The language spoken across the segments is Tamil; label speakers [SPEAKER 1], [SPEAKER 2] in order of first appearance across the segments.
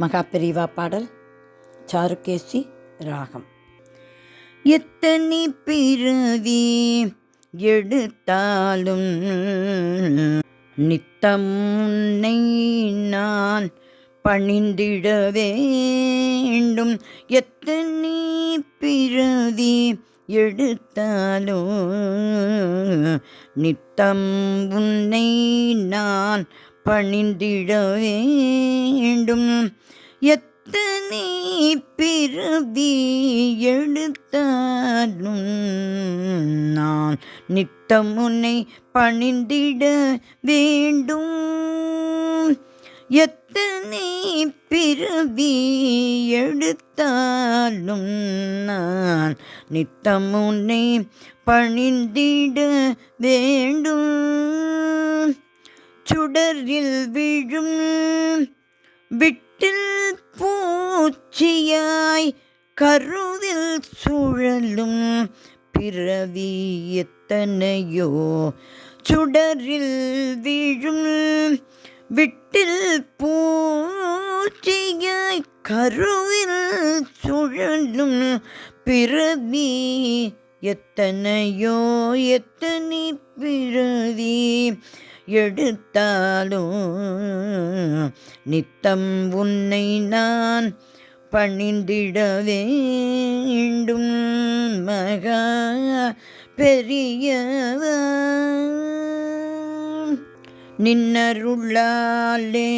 [SPEAKER 1] மகாபெரிவா பாடல் சாருகேசி ராகம். எத்தனை பிறவி எடுத்தாலும் நித்தம் உன்னை நான் பணிந்திட வேண்டும். எத்தனை பிறவி எடுத்தாலும் நித்தம் உன்னை நான் பணிந்திட வேண்டும். எத்தனை பிறவி எடுத்தாலும் நான் நித்தம் உன்னை பணிந்திட வேண்டும். எத்தனை பிறவி எடுத்தாலும் நான் நித்தம் உன்னை பணிந்திட வேண்டும். சுடரில் விழும் விட்டில் பூச்சியாய் கருவில் சுழலும் பிறவி எத்தனையோ. சுடரில் விழும் விட்டில் பூச்சியாய் கருவில் சுழலும் பிறவி எத்தனையோ. எத்தனை பிறவி எடுத்தாலும் நித்தம் உன்னை நான் பணிந்திட வேண்டும். மகா பெரியவா நின்னருளாலே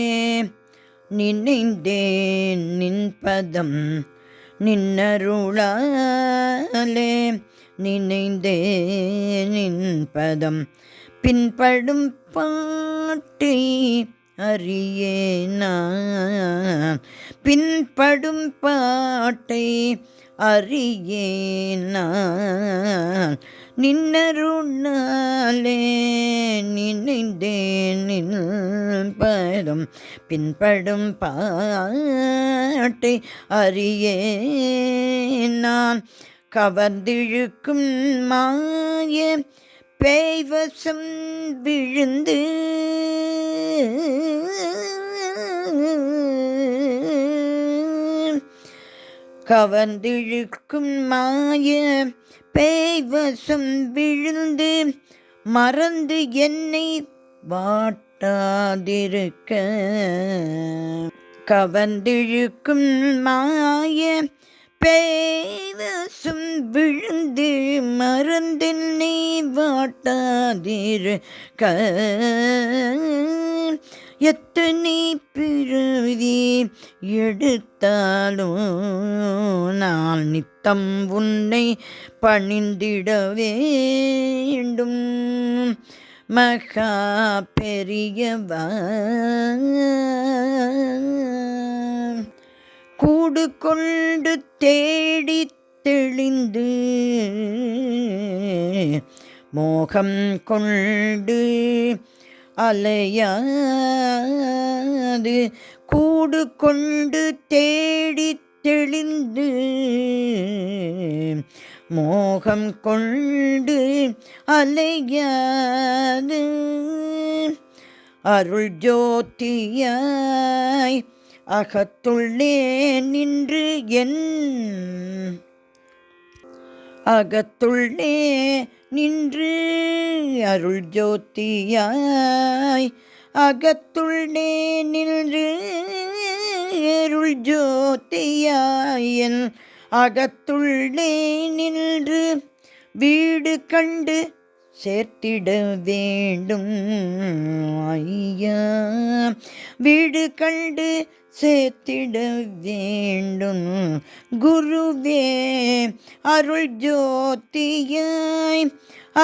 [SPEAKER 1] நினைந்தேன் நின் பதம். நின்னருளாலே நினைந்தேன் நின் பதம். பின்படும் பாட்டை அறியேன் நான். பின்படும் பாட்டை அறியேன் நான். நின்னருளாலே நினைந்தேன் நின் பதம். பின்படும் பாட்டை அறியேன் நான். கவர்ந்திழுக்கும் மாய பேய்வசம் விழுந்து கவர்ந்திழுக்கும் மாய பேய்வசம் விழுந்து மறந்து என்னை வாட்டாதிருக்க. கவர்ந்திழுக்கும் மாய பேய்வசம் விழுந்து மறந்தென்னை வாட்டாதிருக்க. எத்தனை பிறவி எடுத்தாலும் நான் நித்தம் உன்னை பணிந்திட வேண்டும். மகா பெரியவா கூடு கொண்டு தேடி தெளிந்து மோகம் கொண்டு அலையாது. கூடு கொண்டு தேடி தெளிந்து மோகம் கொண்டு அலையாது. அருள் ஜோதியாய் அகத்துள்ளே நின்று என் அகத்துள்ளே நின்று அருள் ஜோதியாய் அகத்துள்ளே நின்று அருள் ஜோதியாய் என் அகத்துள்ளே நின்று வீடு கண்டு சேர்த்திட வேண்டும். ஐயா வீடு கண்டு சேர்த்திட வேண்டும். குருவே அருள் ஜோதியாய்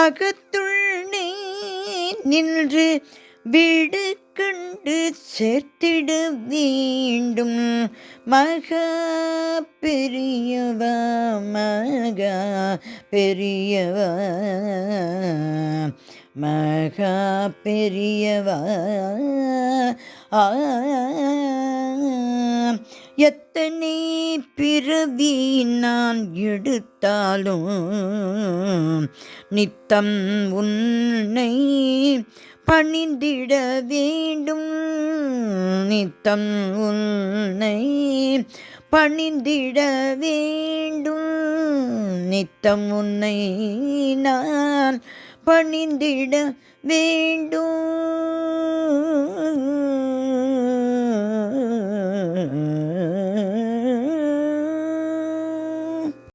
[SPEAKER 1] அகத்துள்ளே நின்று வீடு கண்டு சேர்த்திட வேண்டும். மகா பெரியவா மகா பெரியவா மகா பெரியவா. எத்தனை பிறவி நான் எடுத்தாலும் நித்தம் உன்னை பணிந்திட வேண்டும். நித்தம் உன்னை பணிந்திட வேண்டும். நித்தம் உன்னை நான் பணிந்திட வேண்டும்.